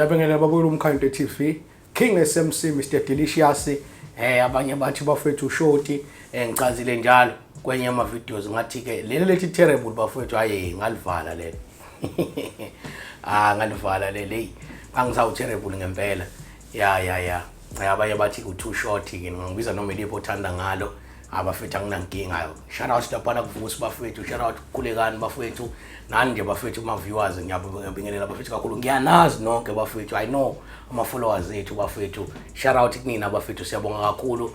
Jabengela babuyela umkhando TV King SMC Mr Delicious abanye bathi bafethu shoti ngicazile njalo kwenye ama videos ngathi ke leli lethi terrible bafethu hayi ngalivala leli ngalivala leli angisawu terrible ngempela ya abanye bathi ku too short ke ngibiza noma ilipho othanda ngalo abafethu anginankinga shout out lapha kuvusa bafethu shout out kulekani bafethu nani nje bafethu ma viewers ngiyabingelela bafethu kakhulu ngiyanazi nonke bafethu I know ama followers ethu bafethu shout out kunina bafethu siyabonga kakhulu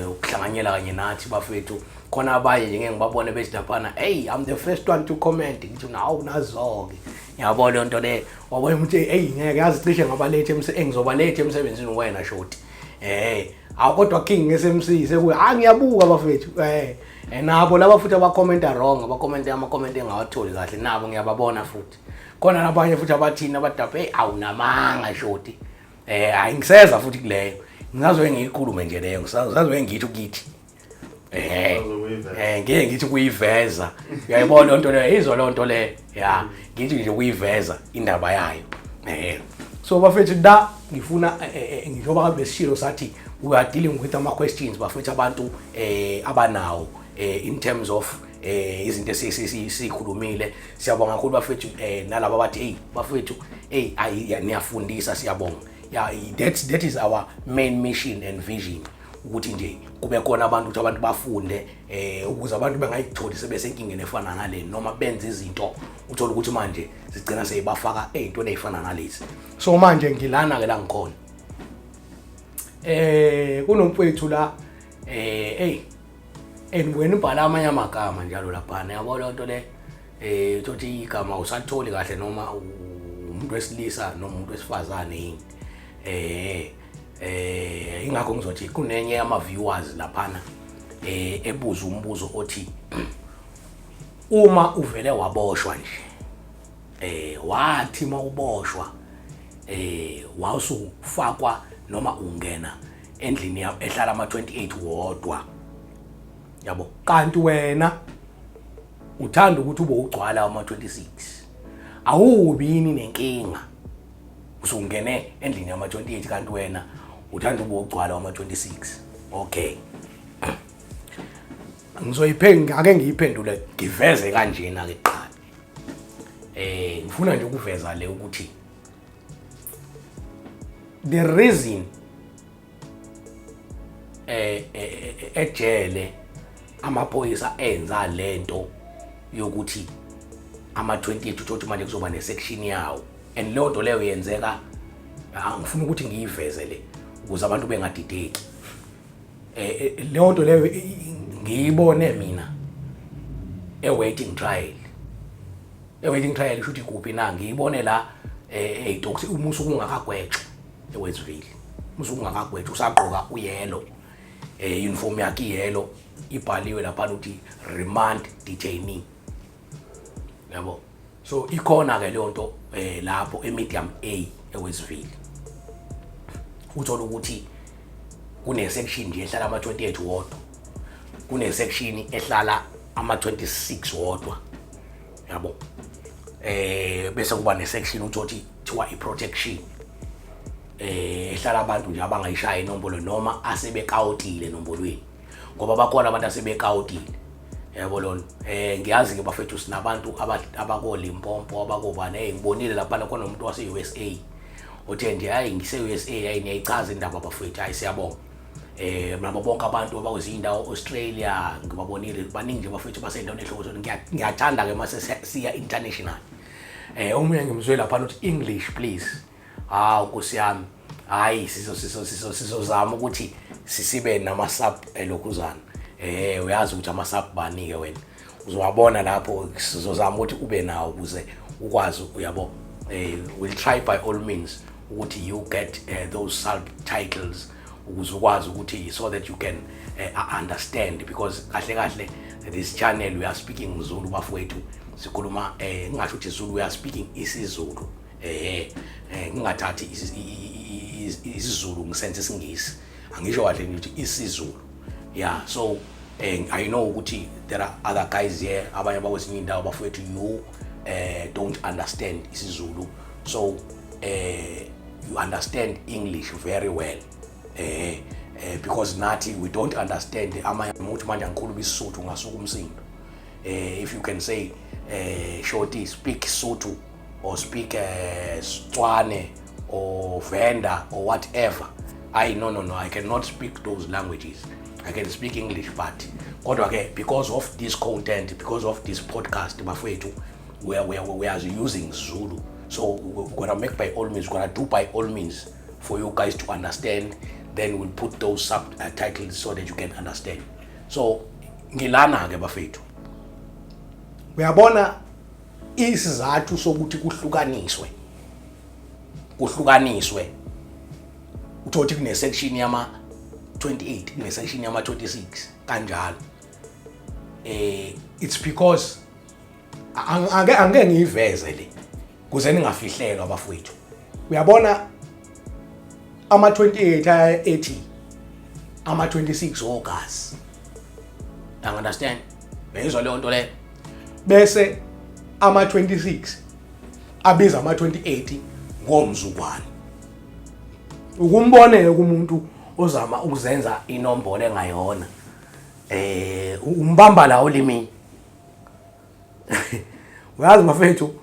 ukuhlanganyela kanye nathi bafethu khona abaye nje ngeke ngibabone bethi lapha hey I'm the first one to comment ngithi nawu nazoke ngiyabona lonto le wabona ukuthi hey ngeke yazi cishe ngabalethe engizobalethe emsebenzini wena shoti kodwa King SMC sekuye ngiyabuka bafethu nabo laba futhi abacommenta wrong abacommenta ama-comment engawatholi kahle nabo ngiyababona futhi khona nabanye futhi abathina abadaphe awunamanga shoti ayingiseza futhi kuleyo ngizazwe ngiyikhulume nje leyo ngizazwe ngithi ukithi ngeke ngithi kuyiveza uyayibona lonto leyo izwa lonto leyo ya ngithi nje kuyiveza indaba yayo so bafethu da ngifuna ngijoba besishilo sathi we are dealing with ama questions bafethu abantu abanawo in terms of izinto sikhulumile siyabonga kakhulu bafethu nalabo bathi hey bafethu niyafundisa siyabonga yeah that is our main mission and vision ukuthi nje kube khona abantu bafunde ukuze abantu bengayitholi sebesenkingeni efana nale noma benze izinto uthola ukuthi manje sigcina seyibafaka ezintweni ezifana nalezi so manje ngilana ke la ngikhona kunomfowethu la enibweni ibhala amanye amagama njalo lapha yabona lonto le uthi igama usatholi kahle noma umuntu wesilisa noma umuntu wesifazane yini ingakho ngizothi kunenye ama viewers lapha ebuza umbuzo othi uma uvele waboshwa nje wathi mawuboshwa wawusufakwa noma ungena endlini ehlala ama 28 wodwa yabo kanti wena uthanda ukuthi ube ugcwala ama 26 awubini nenkinga usungene endlini ama 28 kanti wena uthanda ube ugcwala ama 26 okay ake ngiyiphendule ngiveze kanjena ke qala ngifuna nje ukuveza le ukuthi the reason ejele amaphoyisa enza lento yokuthi ama 28 uthothi manje kuzoba nesection yawo and lonto leyo yenzeka ngifuna ukuthi ngiyiveze le ukuze abantu bengadideki lonto leyo ngiyibone mina waiting trial shothi kuphi na ngiyibone la edoksi umusuku ungakagwetshwa eWestville umusuku ungakagwetshwa usaqoka uyelo uniform yakhe iyelo ibhaliwe lapha ukuthi remand detainee yabo so ikhona ke lonto lapho emedium A eWestville uthola ukuthi kune section nje ehlala ama 28 wodwa kune section ehlala ama 26 wodwa yabo bese kuba ne section uthothi thiwa iprotection ehlala abantu nje abangayishaya inombolo noma asebekawutile nombolweni ngoba bakhona abantu asebekawutile yabo lona ngiyazi ke bafethu sinabantu abako Limpopo abakobane ngibonile lapha khona umuntu wase USA othe nje hayi ngise USA hayi niyayichaza indaba bafethu hayi siyabonga nabo bonke abantu abakuzindawo Australia ngibabonile baningi nje bafethu basendaweni ehloko ngiyathanda ke mase siya international omunye ngimzwe lapha uthi English please Nkosi yami hayi sizozama ukuthi sisibe nama sub lokuzana uyazi ukuthi ama sub bani ke wena uzowabona lapho sizozama ukuthi ube nawo ukuze ukwazi uyabo we'll try by all means ukuthi you get those subtitles ukuze ukwazi ukuthi so that you can understand because kahle this channel we are speaking Zulu bafowethu sikhuluma ngingasho ukuthi Zulu we are speaking isiZulu ngingathathi isiZulu ngisenze isingisi angisho kahle ngithi isiZulu yeah so I know ukuthi there are other guys here abanye bakwezinye indawo bafowethu you don't understand isiZulu so you understand English very well. Because nathi we don't understand amanye umuntu manje ngikhuluma isiSuthu ngasuka umsindo. If you can say Shorty speak Sotho or speak Tswane or Venda or whatever, no, I cannot speak those languages. I can speak English, but okay, because of this content, because of this podcast, we are using Zulu. So we're gonna make by all means, we're gonna do by all means for you guys to understand. Then we'll put those subtitles so that you can understand. So ngilana ke bafethu. Uyabona isizathu sokuthi kuhlukaniswe uthothi kune section yama 28 kune section yama 26 kanjalo. It's because angeke ngiyiveze le kuze ningafihlelwa abafowethu. Uyabona ama 28 ethi ama 26 August. You understand? Beyizwa le nto le. Bese ama 26 abiza ama 28 ngomzukwane. Ukumboneke kumuntu ozama ukuzenza inombolo engayona. Umbamba la olimi. Uyazi mafethu,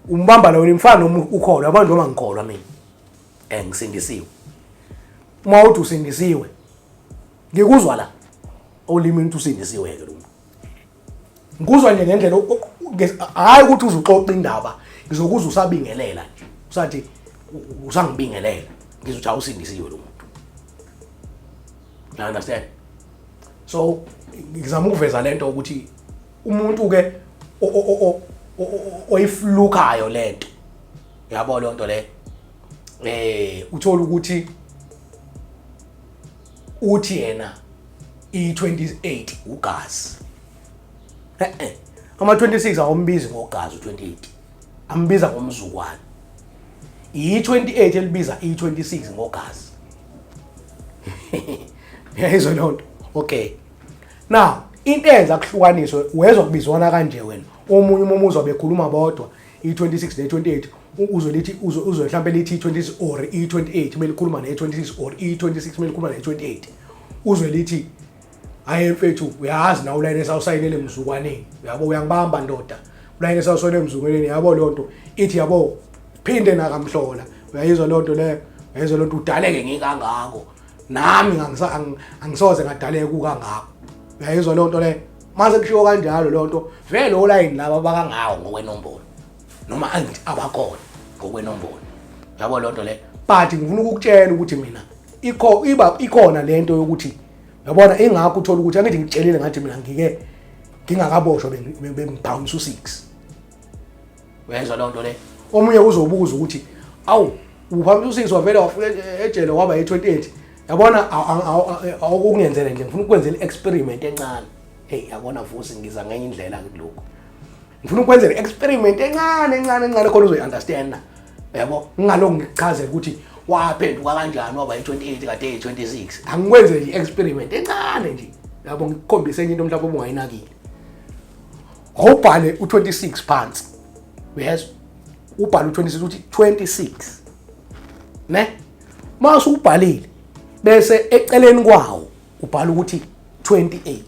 umbamba la olimi mfana ukholwa abantu noma ngikholwa mina. Ngisindisiwe. Uma uthi usindisiwe, ngikuzwa la olimi into usindisiwe ke lo. Ngikuzwa nje ngendlela hayi ukuthi uzuxoxa indaba, ngizokuzwa usabingelela nje. Usathi usangibingelela, ngizothi awusindisiwe lo muntu. You understand? So ngizama ukuveza lento ukuthi umuntu ke oyiflukayo lento. Yabo le nto le. Uthola ukuthi uthi yena i28 ugazi. Ama 26 awumbizi ngogazi u28. Ambiza ngomzukwane. I28 elibiza i26 ngogazi. Yayizwa lonto. Okay. Now, into enza kuhlukaniswe wezwa kubizwana kanje wena. Omunye umuzo bekhuluma bodwa i26 ne28 uzolithi uzo mhlambe lithi i26 or i28 melikhuluma ne26 or i26 melikhuluma ne28. Uzolithi hayi mfethu uyazi na ulayini esawusayinele emzukwaneni. Yabo uyangibamba ndoda. Ulayini esawusayinele emzukwaneni yabo lonto ithi yabo phinde nakamhlola. Uyayizwa lonto le, uyayizwa lonto udaleke ngikangako. Nami angisoze ngadaleka kangako. Uyayizwa lonto le. Mase kushiwo kanjalo lonto vele olayini laba bakangawo ngokwenombolo. Noma angithi abakhona ngokwenombolo. Yabo lonto le. But ngifuna ukukutshela ukuthi mina ikhona lento yokuthi yabona ingakho uthola ukuthi angithi ngitshelile ngathi mina ngingakaboshwa bengibhawunisa u6. Uyayizwa lonto le. Omunye uzobuza ukuthi awu ubhawunisa u6 wavela wafika ejele waba e28. Yabona awukungenzele nje ngifuna ukwenzela experiment encane. Hey yabona Vusi ngiza ngenye indlela kuloko. Ngifuna ukwenzela experiment encane khona uzoyi-understand. Yabo ngaloko ngichazela ukuthi waphenduka kanjani waba i28 kade i26. Angikwenze nje experiment encane nje. Yabo ngikukhombise into mhlawumbe ungayinakile. Awubhale u26 phansi. Yes. Ubhale u26 uthi 26. Ne? Mase ubhalile bese eceleni kwawo ubhala ukuthi 28.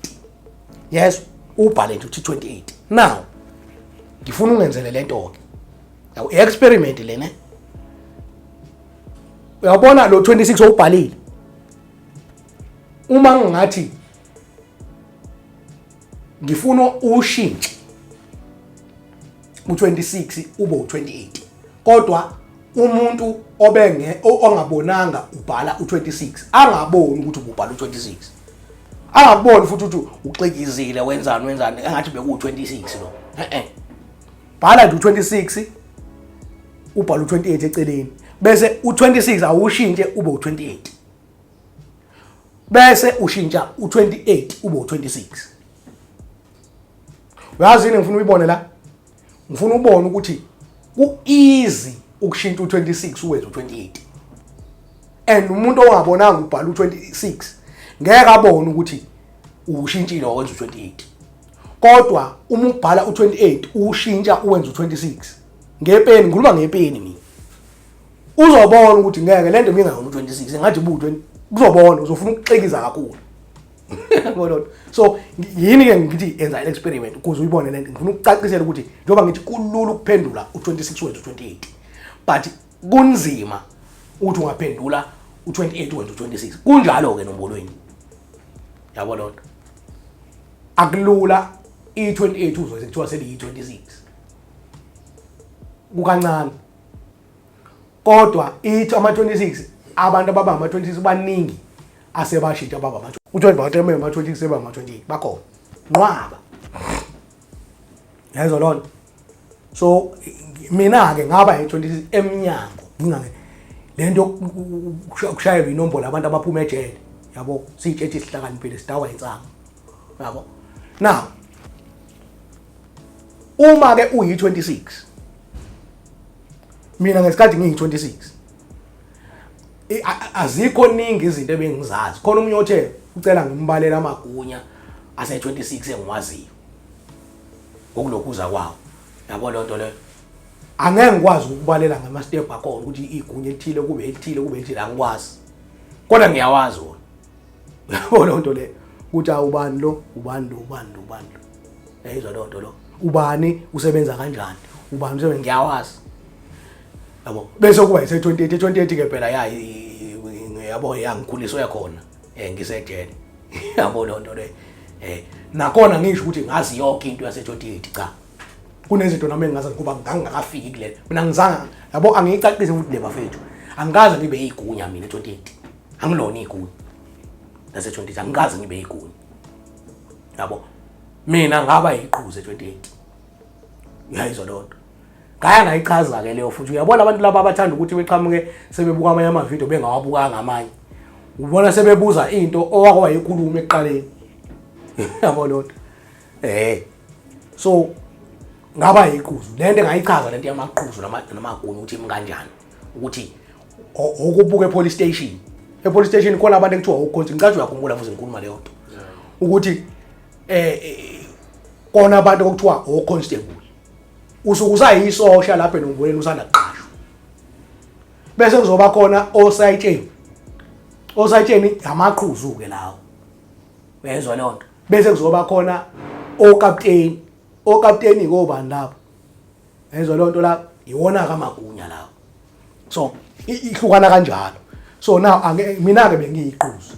Yes, ubhale nje uthi 28. Now ngifuna ungenzele lento ke. Yawo experiment le ne. Uyabona lo 26 obhalile. Uma ngathi ngifuna ushintshe u26 ube u28. Kodwa umuntu ongabonanga ubhala u26 angaboni ukuthi ubhala u26. Angaboni futhi ukuthi uxekizile wenzani engathi beku26 lo. Bhala nje u26 ubhala u28 eceleni. Bese u26 awushintshe ube u28. Bese ushintsha u28 ube u26. Uyazi yini ngifuna uyibone la? Ngifuna ubone ukuthi ku-easy ukushintsha u26 uwenza u28. And umuntu ongabonanga ubhala u26 ngeke abone ukuthi ushintshile wenza u28. Kodwa uma ubhala u28 ushintsha uwenza u26 ngepeni, ngikhuluma ngepeni mina. uzobona ukuthi ngeke lento ngingayona u26 ngathi bu20 uzobona uzofuna ukuxekiza kakhulu yabona so yini ke ngithi enza experiment ukuze uyibone lento ngifuna ukucacisela ukuthi njoba ngithi kulula ukuphendula u26 wethu u28 but kunzima ukuthi ungaphendula u28 wethu u26 kunjalo ke nombolweni yabona lonto akulula i28 uzoze kuthiwa seli i26 kukancane kodwa ithi ama26 abantu ababa ama26 baningi asebashintsha baba ama u20 batheme ama26 seba ama28 bakhona nqwaba yazo lonto so mina ke ngaba i26 eminyango ngingake lento ukushayela inombolo abantu abaphuma ejele yabo sitshetshe isihlakaniphile sidawa insanga yabo now uma ke uyi26 mina ngesikhathi ngiyi26 azikho ningi izinto ebengizazi khona umunye othe ucela ngimbalela amagunya ase26 engiwaziyo ngokulokhuza kwawo yabo lonto le angeke ngikwazi ukubalela ngama step akhona ukuthi igunya elithile kube elithile angikwazi kodwa ngiyawazi wona yabo lonto le ukuthi awubani lo ubani yayizwa lonto lo ubani usebenza kanjani ubani usebenza ngiyawazi yabo bese kuba ise28 ke phela yabo yangikhuliswa yakhona ngisejele yabo lonto le nakhona ngisho ukuthi ngazi yonke into yase28 cha kunezinto nami engazi ngoba ngangakafiki kule mina ngizanga yabo angiyicacise ukuthi le bafethu angikaze ngibe igunya mina e28 angilona igunya lase28 angikaze ngibe igunya yabo mina ngaba iqhuze e28 uyayizwa lonto ngaya ngayichaza ke leyo futhi uyabona abantu laba abathanda ukuthi beqhamuke sebebuka amanye amavideo bengawabukanga amanye ubona sebebuza into owake wayikhuluma ekuqaleni yabo lonto so ngaba iqhuzu lento engayichaza lento yamaqhuzu namagunya ukuthi imkanjani ukuthi okubuka epolice station khona abantu ekuthiwa ukhonsi ngicathu uyakhumbula futhi ngikhuluma leyo nto ukuthi kona abantu okuthiwa oconstable usuku usayisosha lapha enomboleni usanda qashwa bese kuzoba khona osayitsheni amaqhuzu ke lawo uyezwa lonto bese kuzoba khona okapteni ngobani lapho uyezwa lonto la iwona kamagunya lawo so ihlukana kanjalo so now mina ke bengiyiqhuzu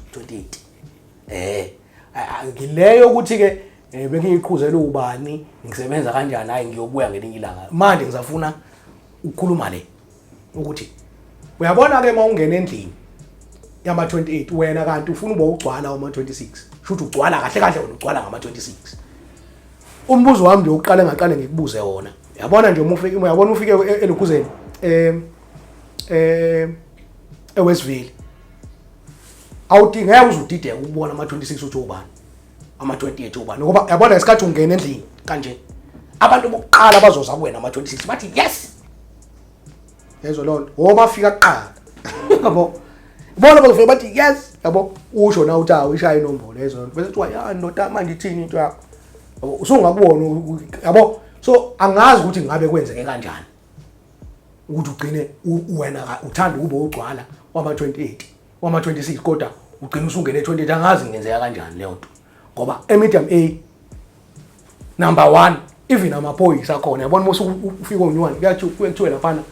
28 ngileyo ukuthi ke bengiyiqhuzela ubani ngisebenza kanjani hayi ngiyobuya ngelinye ilanga manje ngizafuna ukukhuluma le ukuthi uyabona ke mawungena endlini yama 28 wena kanti ufuna ube ugcwala uma 26 shothi ugcwala kahle wena ugcwala ngama 26 umbuzo wami nje uqale ngaqale ngikubuze wona yabona nje uyabona ufike eLukhuzeni eWestville awudingeka uzudideka ukubona ama 26 uthi ubani ama 28 ubani ngoba yabona isikhathi ungena endlini kanje abantu bokuqala bazoza kuwena ama 26 bathi yes yezo lonto uma fika kuqala yabo bona bazofika bathi yes yabo usho na uthi awishaya inombolo yezo lonto bese kuthiwa ya ndoda manje ithini into yakho usungakubona yabo so angazi ukuthi ngabe kwenzeke kanjani ukuthi ugcine wena uthanda ukube ugcwala wama 28 wama 26 kodwa ugcina usungene 28 angazi ngenzeka kanjani leyo nto ngoba medium A number 1 even amaphoyisa khona yabona mose ufika unyuwana kuyathiwa laphana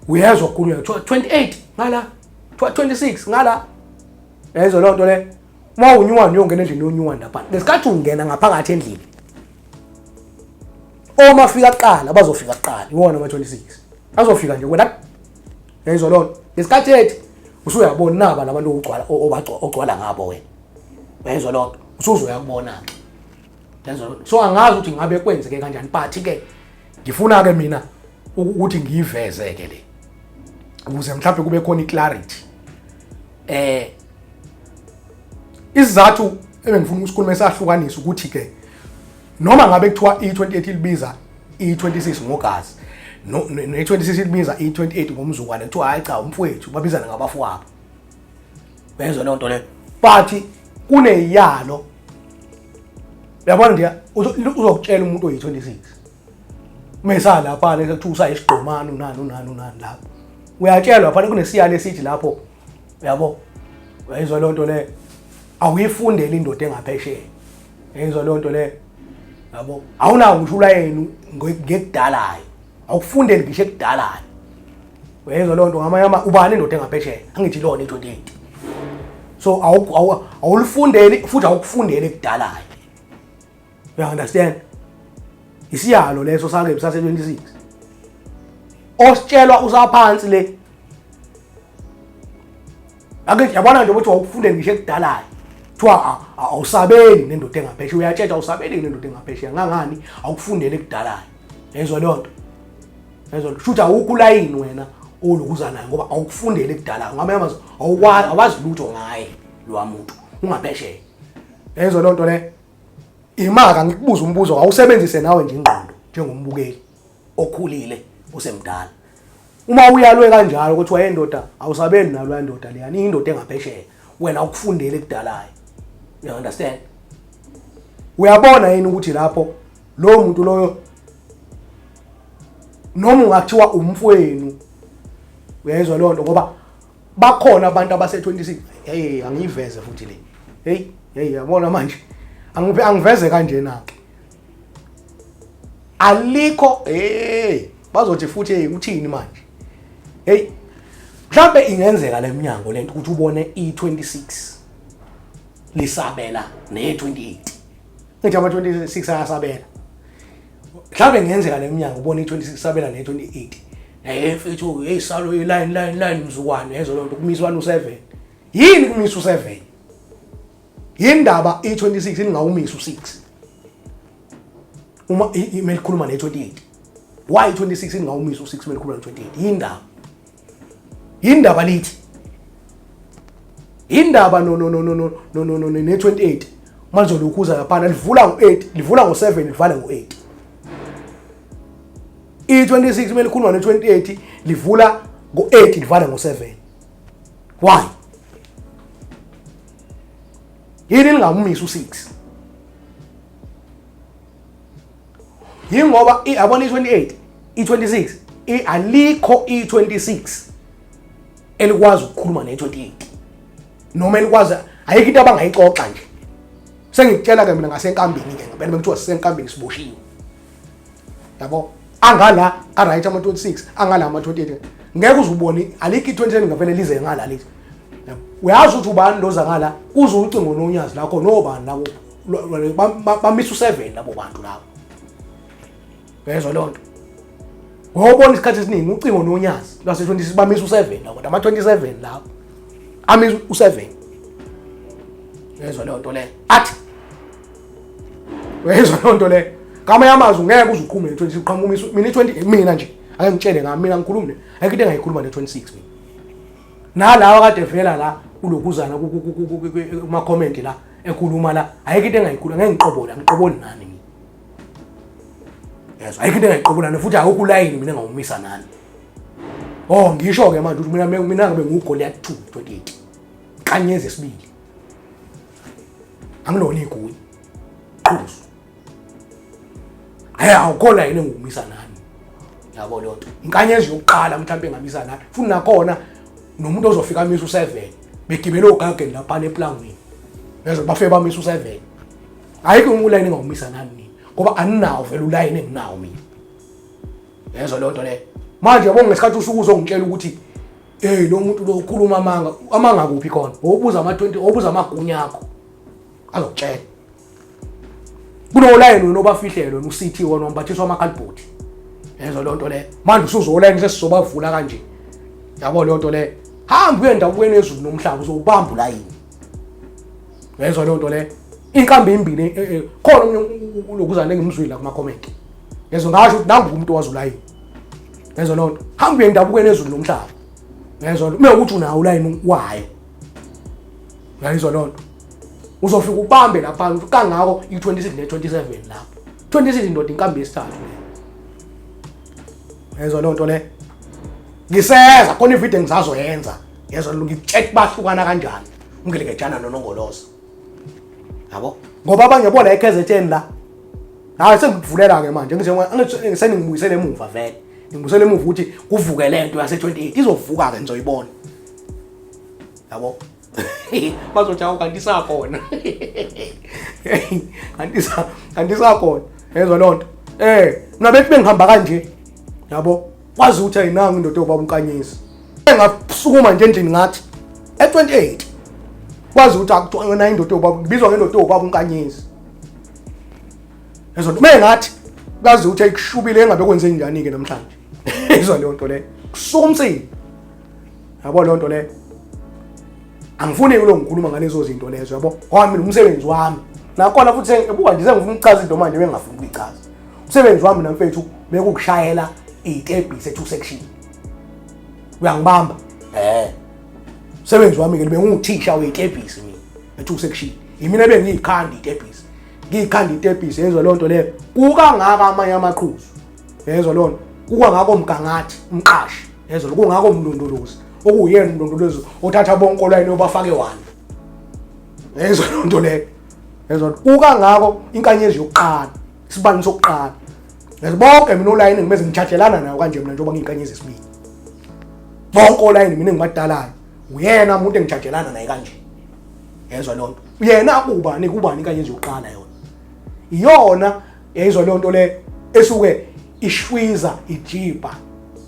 uyezwa kukhulunywa 28 ngala 26 ngala yezo lonto le uma unyuwana uyongena endlini yonyuwana lapha lesikhathi ungena ngaphakathi endlini oma fika kuqala bazofika kuqala iwona ama 26 azofika nje wena yezo lonto lesikhathi ethi usuyabona naba labantu ogcwala ngabo wena yezo lonto usuzoyakubona ke yezo so angazi ukuthi ngabe kwenzeke kanjani but ke ngifuna ke mina ukuthi ngiyiveze ke le ukuze mhlawumbe kube khona iclarity isizathu ebengifuna ukusikhuluma esahlukanisa ukuthi ke noma ngabe kuthiwa i28 libiza i26 ngogazi ne26 libiza i28 ngomzukwane kuthiwa hayi cha umfowethu babizana ngabafowabo benzo lonto le but kuneyalo yabona nje uzokutshela umuntu oyi26 mesa lapha nekuthiwa usayisiqomano nani lapho uyatshelwa phana kunesiyalo esithi lapho yabo uyayizwa lonto le awuyifundele indoda engaphesheya uyayizwa lonto le yabo awunawo ngisho ulayeni ngekudalayo awukufundele ngisho ekudalayo uyayizwa lonto ngamanyama ubani indoda engaphesheya angithi lona i28 so awulifundeli futhi awukufundele ekudalayo you understand isiyalo leso sake bisase 26 ositshelwa usaphansi le ake yabona nje ukuthi awukufundele ngisho ekudalayo kuthiwa awusabeli nendoda engaphesheya uyatshetsha awusabeli nendoda engaphesheya ngangani awukufundele ekudalayo yezwa lonto yezwa shutha awukulayini wena olokuza naye ngoba awukufundele ekudalayo ngamanye awazi lutho ngaye lo muntu ungaphesheya yezwa lonto le imaka ngikubuza umbuzo awusebenzise nawe nje ingqondo njengombukeli okhulile usemdala uma uyalwe kanjalo ukuthi wayendoda awusabeli nalo yandoda leyani indoda engaphesheya wena ukufundele ekudalayo you understand uyabona yini ukuthi lapho lo muntu loyo noma ungathiwa umfowenu uyayizwa lonto ngoba bakhona abantu abase 26 hey angiyiveze futhi le hey yabona manje angiveze kanje na alikho bazothi futhi uthini manje mhlambe ingenzeka leminyango lento ukuthi ubone i26 lisabela ne28 ngithi ama 26 ayasabela mhlambe ingenzeka leminyango ubone i26 sabela ne28 mfethu salo line mzukwane yezo lonto kumiswa no7 yini kumiswa u7 yindaba i26 ingawumisa u6 uma imeli khuluma ne28 why 26 ingawumisa u6 imeli khuluma ne28 yindaba lithi indaba no ne28 manje lokhuza lapha livula ngo8 livula ngo7 livala ngo8 i26 imeli khuluma ne28 livula ngo8 livala ngo7 why yini lingamumisa u6 yingoba abona i28 i26 alikho i26 elikwazi ukukhuluma ne28 noma elikwazi ayikho into abangayixoxa nje sengikutshela ke mina ngasenkambini ke ngempela bekuthiwa sisenkambini siboshiwe yabo angala aright ama 26 angala ama 28 ngeke uzubone alikho i27 ngavele lize ngala lithi uyazi ukuthi ubani loza ngala uze ucingo nonyazi lakho nobani labo bamisa u7 labo bantu labo bezwe lonto ngobona isikhathi esiningi ucingo nonyazi lase 26 bamisa u7 labo ama 27 labo amisa u7 bezwe lonto le athi bezwe lonto le kama yamazi ngeke uzuqhume ne26 qhamuka umisa mina i20 mina nje ake ngitshele ngami mina ngikhulume ayikho into engayikhuluma ne26 mina nalawa kade vela la kulokuzana kuma comment la ekhuluma la ayikho into engayikhuluma ngeke ngiqobole nani mina yezwa ayikho into engayiqobula futhi akukho line mina ngawumisa nani ngisho ke manje ukuthi mina ngabe nguGoliath 228 kanyeze esibili angilona iguyi qhuzu awukho line engumisa nani yabo lonto inkanyezi yokuqala mhlawumbe ngamisa nani futhi nakhona nomuntu ozofika amisa u7 begibele ogageni lapha eplangweni bese bafike bamisa u7 ayikho uline engawumisa nani ngoba aninawo vele uline enginawo mina yezwa lonto le manje yabo ngesikhathi usuku uzongitshela ukuthi lo muntu lo ukhuluma amanga kuphi khona obuza ama20 obuza amagunya akho azokutshela kuno line wena obafihlelo uCT wona umphathiswa amakhalibhodi yezwa lonto le manje usuzoline sesizobavula kanje yabo lonto le hamba uyendaweni ezulu nomhlaba uzobamba ulayini yezwa lonto le inkambi imbili khona lokuzana ngimzwile la kuma comment yezwa ngasho ukuthi nangu umuntu wazulayini yezwa lonto hamba uyendabukweni ezulu nomhlaba yezwa mina ukuthi unawo ulayini wayo yezwa lonto uzofika ubambe lapha kangako i26 ne27 lapho 26 indoda inkambi yesithathu yezwa lonto le ngiseza khona ivideo ngizazoyenza yezwa ngicek bahlukana kanjani ungelekejana nonongoloza yabo ngoba abanye bona eKZN la hayi sengikuvulela ke manje ngisengibuyisele emuva vele ngibusele emuva ukuthi kuvuke lento yase 28 izovuka ke nizoyibona yabo bazothi kanti sakhona kanti sakhona yezwa lonto nabethi bengihamba kanje yabo kwazi ukuthi ayinanga indoda yobaba unkanyisi engasukuma nje endlini ngathi e28 kwazi ukuthi akuthiwa indoda yobaba ngibizwa ngendoda yobaba unkanyisi yezwa mengathi kazi ukuthi ayikushubile engabe kwenze njani ke namhlanje yezwa lonto le kusuka umsini yabo lonto le angifuni ukukhuluma ngalezo zinto lezo yabo ngoba mina umsebenzi wami nakhona futhi ebuka nje sengifuna ukuchaza into manje bengafuni ukuyichaza umsebenzi wami namfethu bekukushayela itebhisi e2 section uyangibamba umsebenzi wami ke benguthisha wetebhisi mina e2 section yimina bengiyikhanda itebhisi ngiyikhanda itebhisi yezwa lonto leyo kukangaka amanye amaqhuzu yezwa lonto kukangaka umgangathi umqashi yezwa kungaka umndondolozi okuyena umndondolozi othatha bonke olayini obafake wani yezwa lonto leyo yezwa kukangako inkanyezi yokuqala isibani sokuqala bonke mina olayini ngimeze ngichathelana nayo kanje mina njengoba ngiyinkanyezi esibili bonke olayini mina engibadalayo uyena umuntu engichathelana naye kanje yezwa lonto yena kubani inkanyezi yokuqala iyona yezwa lonto le esuke ishwiza ijiba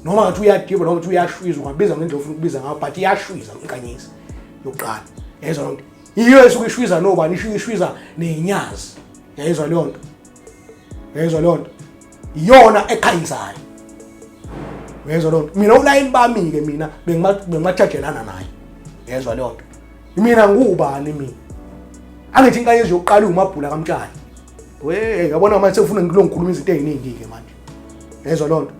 noma ngathi uyadiba noma ngathi uyashwiza ungabiza ngendlela ofuna ukubiza ngayo but iyashwiza inkanyezi yokuqala yezwa lonto iyo esuke ishwiza nobani ishwiza nenyazi yezwa lonto iyona ekhanyisayo yezwa lonto mina ulayini bami ke mina bengimathajelana naye yezwa lonto mina ngubani mina angithi inkanyezi yokuqala umabhula kamtshali yabona manje sefuna ngikhuluma izinto eziningi ke manje yezwa lonto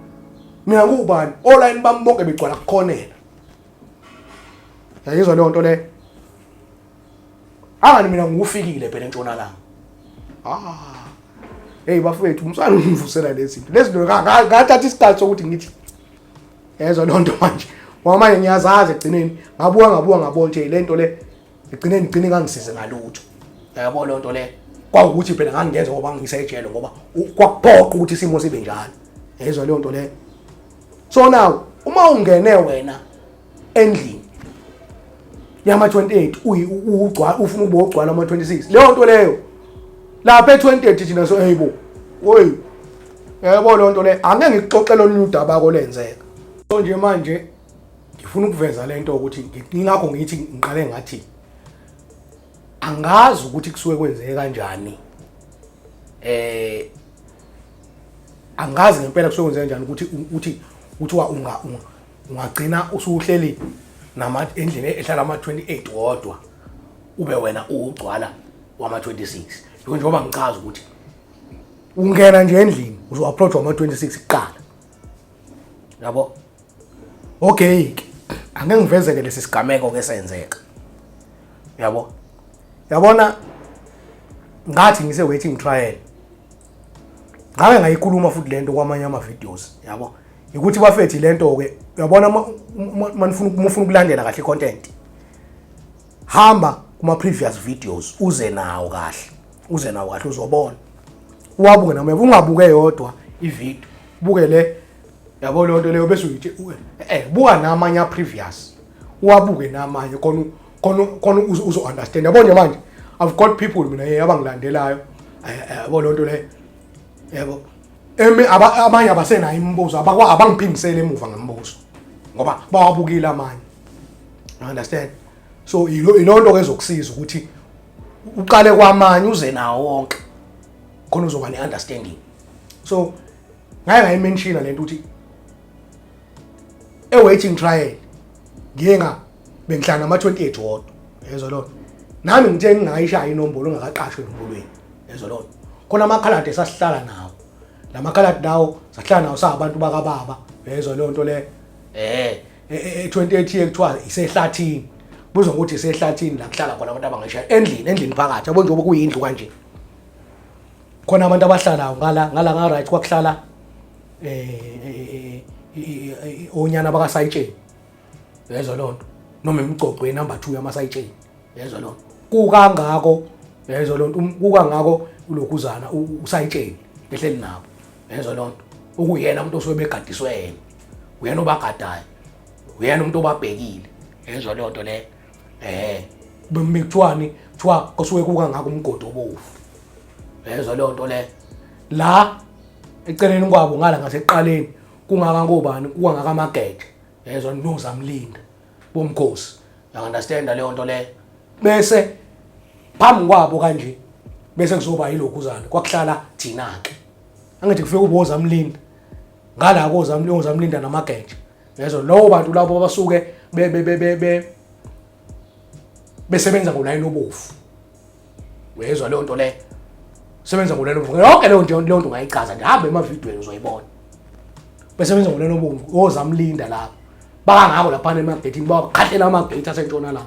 mina ngubani olayini bami bonke begcwala kukhonela yezwa lonto le angani mina ngufikile phela entshonalanga bafowethu umsana ungivusela lezi ngathatha isikhathi sokuthi ngithi yezwa lonto manje manje ngiyazazi egcineni ngabuka ngabona nje lento le egcineni ngangisize ngalutho yabo lonto le kwawukuthi phela ngangenza ngoba ngisejele ngoba kwakuphoqa ukuthi isimo sibe njalo yezwa lonto le so now uma ungene wena endlini yama 28 ufuna ukuba ugcwala ama 26 leyo nto leyo lapha e28 thina so hey bo oyi yabo lonto le angeke ngikuxoxele olunye udaba ko lenzeka so nje manje ngifuna ukuveza lento ukuthi ngingakho ngithi ngiqale ngathi angazi ukuthi kusuke kwenzeke kanjani angazi ngempela kusuke kwenzeke kanjani ukuthi uthiwa ungagcina usuhleli nama endlini ehlala ama 28 wodwa ube wena ugcwala wama 26 njengoba ngichaza ukuthi ungena nje endlini uzo approach wama 26 kuqala yabo okay angeke ngivezeke lesi sigameko ke senzeka yabona ngathi ngise waiting trial ngabe ngayikhuluma futhi lento kwamanye ama videos yabo ukuthi bafethi lento ke uyabona manifuna ukulandela kahle content hamba kuma previous videos uze nawo kahle uzobona uwabuke nami ungabuke yodwa ivideo buke le yabo lonto leyo bese uyithi buka namanye previous uwabuke namanye khona uzo understand yabo nje manje I've got people mina abangilandelayo yabo lonto le yabo abanye abasenayo imibuzo abangiphindisele emuva ngemibuzo ngoba bawabukile amanye you understand so ilonto ke ezokusiza ukuthi uqale kwamanye uze nawo wonke khona uzoba neunderstanding so ngayimention lento ukuthi waiting trial bengihlala ama 28 wodwa yezwa lo nami ngithe ngingayishaya inombolo ongakaqashwe embolweni yezwa lo khona amakhaladi esasihlala nawo lamakhaladi nawo sahlala nawo sabantu bakababa yezwa lonto le 28 ekuthiwa isehlathini buzwa ukuthi isehlathini la kuhlala khona abantu abangayishaya endlini phakathi yabo njengoba kuyindlu kanje khona abantu abahlala ngala nga right kwakuhlala onyana bakasayitsheni yezwa lonto noma imigcoqo yenumber 2 yamasayitsheni yezwa lonto kukangako yezwa lonto kukangako ulokhuzana usayitsheni ehleli nabo yezwa lonto okuyena umuntu osuke begadiswe yena uyena obagadayo uyena umuntu obabhekile yezwa leyo nto le bemikuthiwani kuthiwa kusuke kuka ngako umgodi obovu yezwa leyo nto le la eceleni kwabo ngala ngaseqaleni kungaka ngobani kuka ngaka amageje yezwa noZamlinda bomkhosi you understand leyo nto le bese phambi kwabo kanje bese kuzoba yilokhuzana kwakuhlala thina ke angithi kufika uBozamlinda ngala koZamlinda namageje yezwa lowo bantu labo basuke besebenza ngolayini obovu wezwa leyo nto le sebenza ngolayini obovu yonke leyo nto ungayichaza nje hamba emavidweni uzoyibona besebenza ngolayini obovu oZamlinda lapho bakangako lapha emagethini bakhahlela amagate asentshona la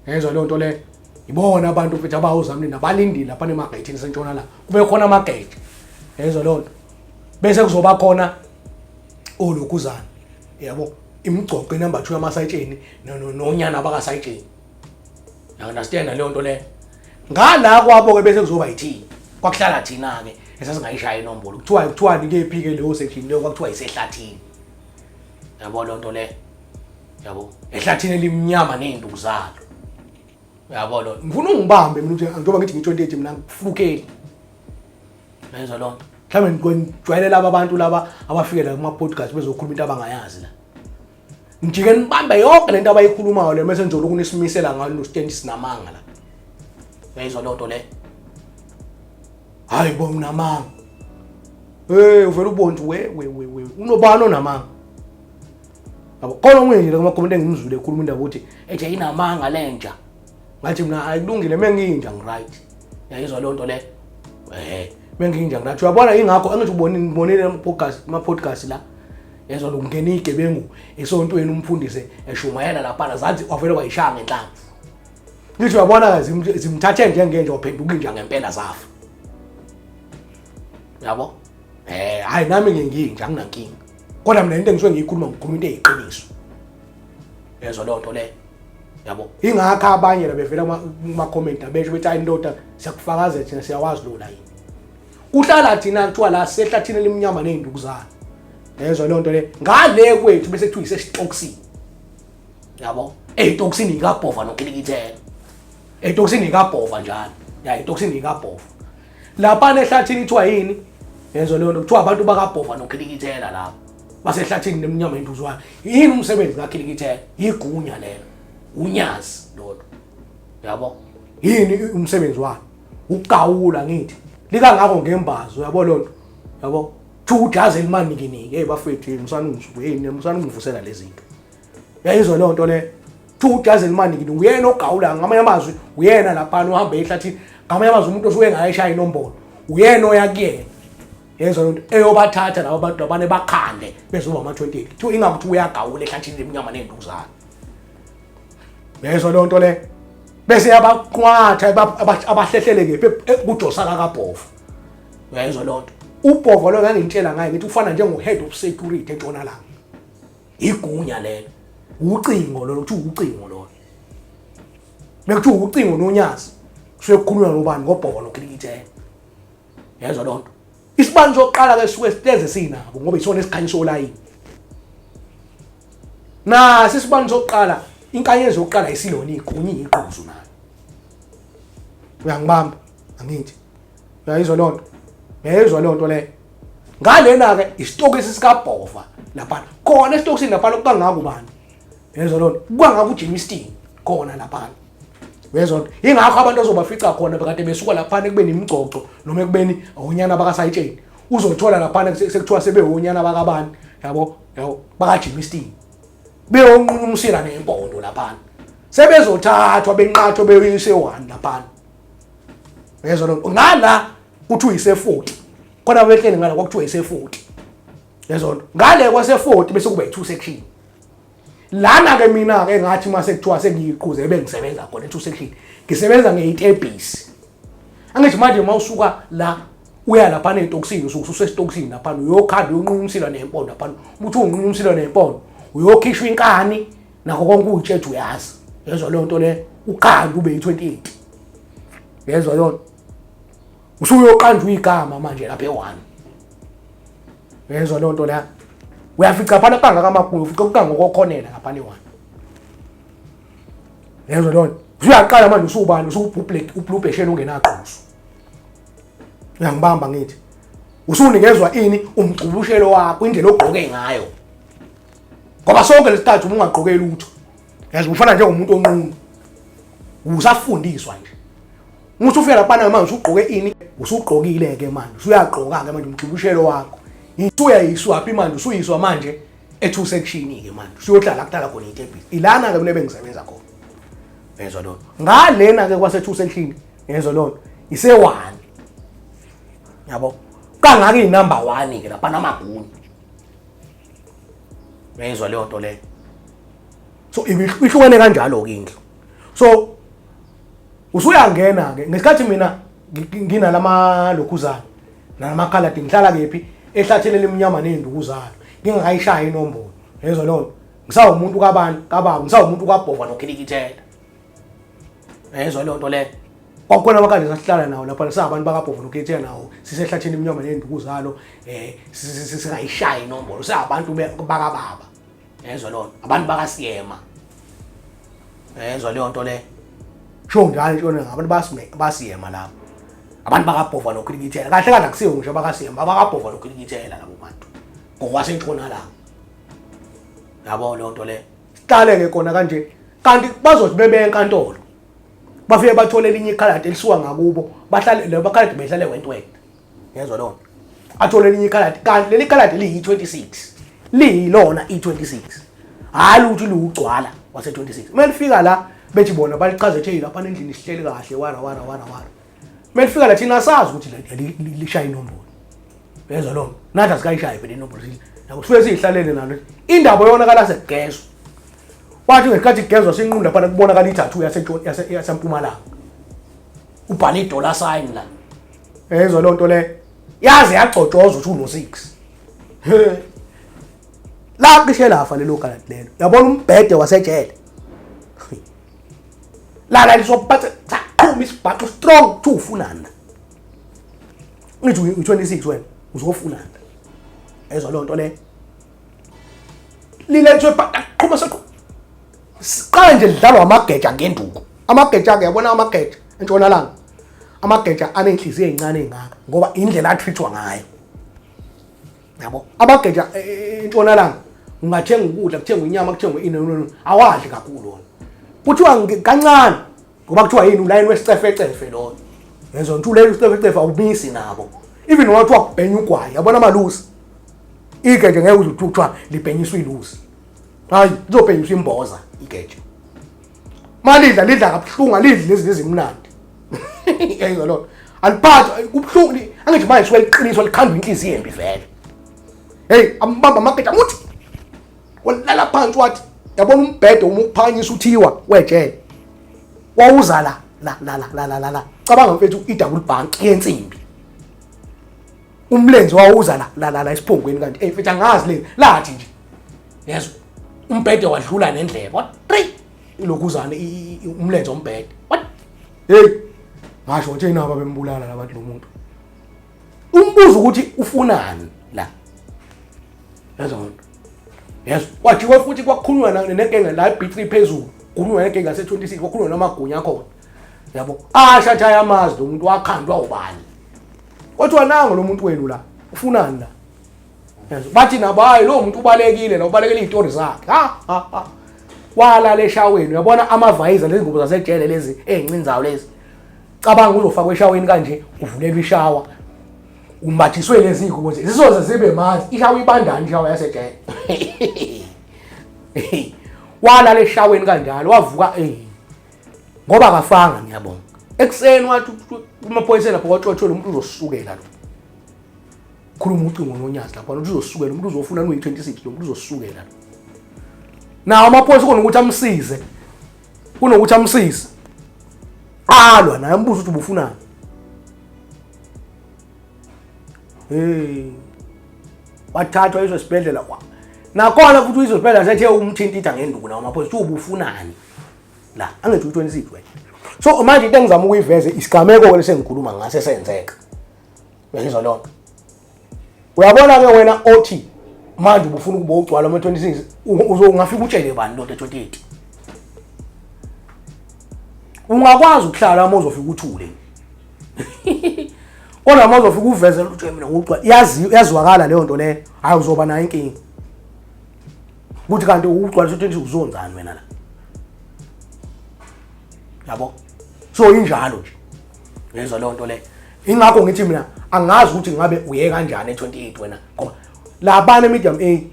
yezwa leyo nto le ibona abantu futhi abawoZamlinda balindile lapha emagethini asentshona la kube khona amagate yezwa leyo nto bese kuzoba khona olokhuzana yabo imigcoqo number 2 yamasayitsheni nonyana bakasayitsheni you understand leyo nto le ngala kwabo ke bese kuzoba yithini kwakuhlala thina ke esasingayishaya inombolo kuthiwa nikephi ke leyo section leyo kwakuthiwa isehlathini yabo lo nto le yabo ehlathini elimnyama nezinduku zalo yabo lo ngifuna ungibambe mina ukuthi njengoba ngithi ngi28 mina ngifukeli benza lo nto mhlawumbe ngijwayele laba abantu laba abafike la kuma podcast bezokhuluma into abangayazi la ngijike nibambe yonke lento abayikhulumayo le mase njalo kunesimisela ngalo no stand sinamanga la benza lo nto le hayi bo unamanga uvela ubontu we unobani onamanga yabo khona nje kuma comment engimzule ekhuluma indaba ukuthi ethi ayinamanga lenja ngathi mina ayikulungile menginja ngiright yayizwa lo nto le menginja ngathi uyabona ingakho angithi ubonile ama-podcast la yezwa lokungena igebengu esontweni umfundise eshumayela lapha zathi wavele wayishaya ngenhlamvu ngithi uyabona zimthathe njengenje waphenduka inja ngempela zafa yabo hayi nami nginginja anginankinga kodwa mina into engisuke ngiyikhuluma into eyiqiniso yezwa lo nto le yabo ingakho abanye la bevela kuma comment abesho bethi ayindoda siyakufakaza thina siyawazi lo la yini uhlala thina kuthiwa la sehlathini elimnyama nezinduku zalo yezwa lo nto le ngale kwethu bese kuthiwa isesitoksini yabo etoksini ikabhova nokilikithela etoksini ikabhova njalo ya etoksini ikabhova lapha nehlathini kuthiwa yini yezwa lo nto kuthiwa abantu bakabhova nokilikithela lapha basehlathini lemnyama nezinduku zalo yini umsebenzi kakilikithela igunya lelo unyazi lolo yabo yini umsebenzi wakhe ukugawula ngithi likangako ngembazo yabo lonto yabo 2000 mani kinike bafethu ngisanungisuku ngisanungivusela lezi zinto yayizwa lo nto le 2000 mani kinike uyena ogawula ngamanye amazwi uyena lapha uhamba ehlathini ngamanye amazwi umuntu osuke ngayishaya inombolo uyena oyakuyena yezwa lo nto eyobathatha labo bantu abane bakhande bezoba ama28 thu ingakuthi uyagawula ehlathini lemnyama nezinduku zalo yezwa lo nto le bese yabaqwatha abahlehleleke kujosaka kaBhova uyayizwa lo nto uBhova lo ngangintshela ngaye ngithi ufana njengo-head of security entshonalanga igunya lelo ucingo lolo kuthi ucingo lolo bekuthi ucingo nonyazi kusuke kukhulunywa nobani ngoBhova noKilikithela yezwa lo nto isibani sokuqala ke suke siteze sinabo ngoba isona esikhanyiso olayini nasi isibani sokuqala inkanyezi yokuqala isilona igunya iqhuzu nayo uyangibamba angithi uyayizwa lo nto yezwa lo nto le ngalena ke isitokisi sikaBhova lapha khona esitokisini lapha lokungangako bani yezwa lo nto kungangako uJimmy Steen khona lapha yezwa nto ingakho abantu azobafica khona bekade besuka lapha ekubeni imigcoco noma ekubeni onyana bakasayitsheni uzothola lapha sekuthiwa sebehonyana bakabani yabo bakaJimmy Steen beyonqumsila nempondo lapha sebezothathwa benqathwe beyise 1 lapha yezwa lo ngala kuthiwa ise40 khona behleni ngala kwakuthiwa ise40 yezwa ngale kwase40 bese kuba i2 section lana ke mina ke ngathi mase kuthiwa sengiyiquze bengisebenza khona i2 section ngisebenza ngeitebhisi angithi manje mawusuka la uya lapha neToksini usuke usesitoksini lapha uyokhanda uyonqumsila nempondo lapha uthi unqumsila nempondo uyokhishwa inkani nakho konke utshethu uyazi yezwa lo nto le ukhanda ube yi28 yezwa lo usuyoqanjwa igama manje lapha e1 uyezwa leyo nto leya uyafica phana kanga kamakhulu ufica ukanga kokhonela lapha ni1 uyezwa leyo uyaqala manje usubani ublubheshela ungenaqoso uyangibamba ngithi usunikezwa ini umgcubushelo wakho indlela ogqoke ngayo ngoba sonke lesithathu ungagqokeli lutho yazi ufana njengomuntu onqunu usafundiswa nje muthi ufika lapha manje usugqoke ini usugqokile ke manje usuyagqoka ke manje umgcubushelo wakho uyayiswa phi manje usuyiswa manje e2 section ke manje usiyohlala kuhlala khona itebhisi ilana ke kunebe ngisebenza khona yezwa lo ngalena ke kwase2 section yezwa lo ise1 yabo kangaka inumber 1 ke lapha namagunya yezwa leyo nto le so ihlukene kanjalo ke indlu so usuyangena ke ngesikhathi mina nginalama lokhuzana nalamakhaladi ngihlala kephi ehlathele eminyama nendukuzana ngingakayishaya inombolo yezwa lo ngisawumuntu kababa ngisawumuntu kabhova nokhilikithela yezwa leyo nto le kwakhona amakade sasihlala nawo lapha sabantu bakabhova nokhilikithela nawo sisehlathele eminyama nendukuzalo singayishaya inombolo sabantu bakababa yezwa lo abantu bakasiyema yezwa leyo nto le sho njalo ntona ngabantu basiyema lapho abantu bakabhova nokhilikithela kahle kahle akusiyo ngisho bakasiyema bakabhova nokhilikithela labo bantu ngokwasentshona la yabo leyo nto le sihlale ke kona kanje kanti bazothi bebe enkantolo bafike bathole elinye ikhaladi elisuka ngakubo bahlale labo bakhaladi behlale wentwet yezwa lo athole elinye ikhaladi kanti leli khaladi liyi26 liyilona i26 hayi ukuthi liwugcwala wase26 melifika la bethi bona balichazethe lapha endlini sihleli kahle wara melifika la thina sazi ukuthi lishaya inombolo yezwa lo nathi asikayishaya phela inombolo yabo sibe sihlalele nalo indaba yonakala segezwe wathi ngesikhathi igezwa sinqunda phana kubonakala ithathu yasempumalanga ubhale $sign la yezwa lo nto le yaze yagcotshoza uthi uno6 la kishe lafa lelo khaladi lelo yabona umbhede wasejele la lisophatha saqhuma isibhaxo strong to ufunanda ngithi u26 wena uzofunanda ezwa lo nto le lilethwe baqhuma siqala nje lidlalwa amageja ngenduku amageja ke yabona amageja entshonalanga amageja anenhliziyo ezincane engaka ngoba indlela atrithwa ngayo yabo amageja entshonalanga ungathenga ukudla kuthenga inyama kuthenga ini awadli kakhulu wona kuthiwa kancane ngoba kuthiwa yini ulayini wesicefecefe lo yenzo ntu le isicefecefe awubisi nabo even wathi wakubhenya ugwayi yabona amalusi igeje ngeke uzuthuthwa libhenyiswa ilusi hayi uzobhenyiswa imboza igeje malidla lidla kabuhlungu alidli lezi ezimnandi yenzo lo aliphatha kubhlungu angithi manje siweliqiniswa likhamba inhliziyo embi vele hey ambamba amageja muthi walala phansi wathi yabona umbhede umukuphanyisa uthiwa wejele wawuza la cabanga mfethu idouble bank yensimbi umlenze wawuza la isiphongweni kanti mfethu angazi le lathi nje yezwa umbhede wadlula nendlebe what 3 ilokuzana umlenze ombhede what hey ngasho nje inaba bembulala labantu lo muntu umbuzo ukuthi ufunani la yezwa yes wathi futhi kwakhulunywa nenkenga la B3 phezulu kukhulunywa nenkenga se26 kwakhulunywa namagunya akhona yabo ashatha yamazi lo muntu wakhandwa ubani kodwa nango lo muntu wenu la ufunani la yes bathi nabo hayi lo muntu ubalekile la ubalekile izitori zakhe walala eshaweni uyabona amavayiza lezi ngubo zasejele lezi ezincinzayo lezi cabanga uzofakwa eshaweni kanje uvulelwa ishawa umbathiswe lezi ngubo zizoze zibe manzi ishawa ibandani ishawa yasejele walala eshaweni kanjalo wavuka ngoba akafanga ngiyabonga ekseni wathi kumaphoyisa lapho kwaxoxela umuntu uzosukela lo khuluma ucingo nonyazi lapho umuntu uzosukela umuntu uzofuna no26 lo muntu uzosukela lo nawo amaphoyisa kunokuthi amsize alwa naye umbuzo ukuthi ubufunani wathathwa isibhedlela nakhona futhi izosibhedlela sethe umthintitha ngenduku nawo amaphoyisa ubufunani la angithi u26 wena so manje into engizama ukuyiveza isigameko lesengikhuluma ngase senzeka uyezwa lonke uyabona ke wena othi manje ubufuna ukuba ugcwala ama-26 ungafika utshele bani lonto 28 ungakwazi ukuhlala uma uzofika uthule ona uma uzofika uveze ukuthi mina ngugcwala yazwakala leyo nto leyo hayi uzoba nayo inkinga ukuthi kanti ugcwala 26 uzonzani wena la yabo so injalo nje ngezwe leyo nto le ingakho ngithi mina angazi ukuthi ngabe uye kanjani e28 wena ngoba labana medium A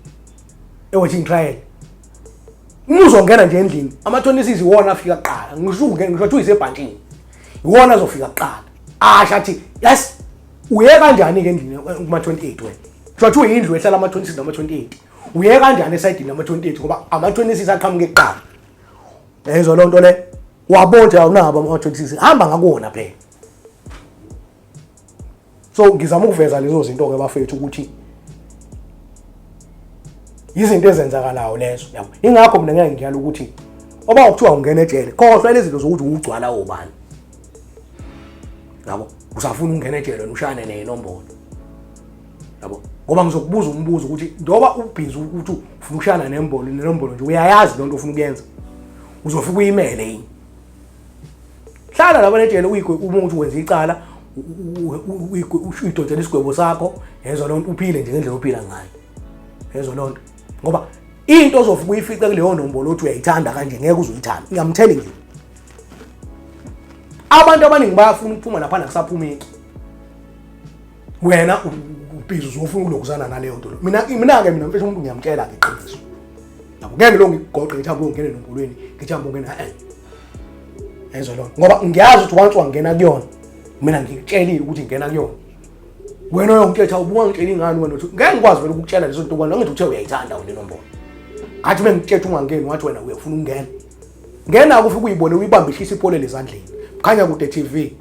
ewatching trial uzongena nje endlini ama26 iwona afika kuqala ngisho ungena ngisho ukuthi isebhantini iwona azofika kuqala ashathi yes uye kanjani ke endlini kuma28 wena ngisho ukuthi indlu ehlala ama26 nama28 uye kanjani esayidini nama28 ngoba ama26 aqhamuke kuqala yezwa lo nto le wabonja awunabo ama26 hamba ngakona phela so ngizama ukuveza lezo zinto ke bafethu ukuthi izinto ezenzakalayo lezo yabo ingakho mina ngeke ngiyala ukuthi oba ukuthiwa ungena ejele khohlwa lezi zinto zokuthi ugcwala obani yabo usafuna ungena ejele ushane nenombolo yabo ngoba ngizokubuza umbuzo ukuthi ndoba ubhizi ukuthi ufuna ushana nenombolo nje uyayazi lonto ufuna ukuyenza uzofika uyimele yini hlala lapha ejele umuntu wenza icala uyidodela isigwebo sakho yezwa lonto uphile nje ngendlela ophila ngayo yezwa lonto ngoba into ozofika uyifice kuleyo nombolo othi uyayithanda kanje ngeke uzoyithanda ngiyamthela nje abantu abaningi bayafuna ukuphuma lapha nakusaphumeki wena ubhizi uzofuna ukulokuzana naleyo nto mina ke mina mfethu umuntu ngiyamtshela ke iqiniso yabo ngeke lo ngigoqe ngithamba ungene nombolweni ngithamba ungena yezwa lonto ngoba ngiyazi ukuthi once wangena kuyona mina ngikutshelile ukuthi ngena kuyona wena uyongithetha ubuka ngitshela ingane wena ukuthi ngeke ngikwazi vele ukutshela lezo nto kwani ngithi uthe uyayithanda wena inombolo athi bengithetha ungangeni wathi wena uyafuna ungena ngena kufika uyibone uyibambishisa ipole lezandleni khanya kude TV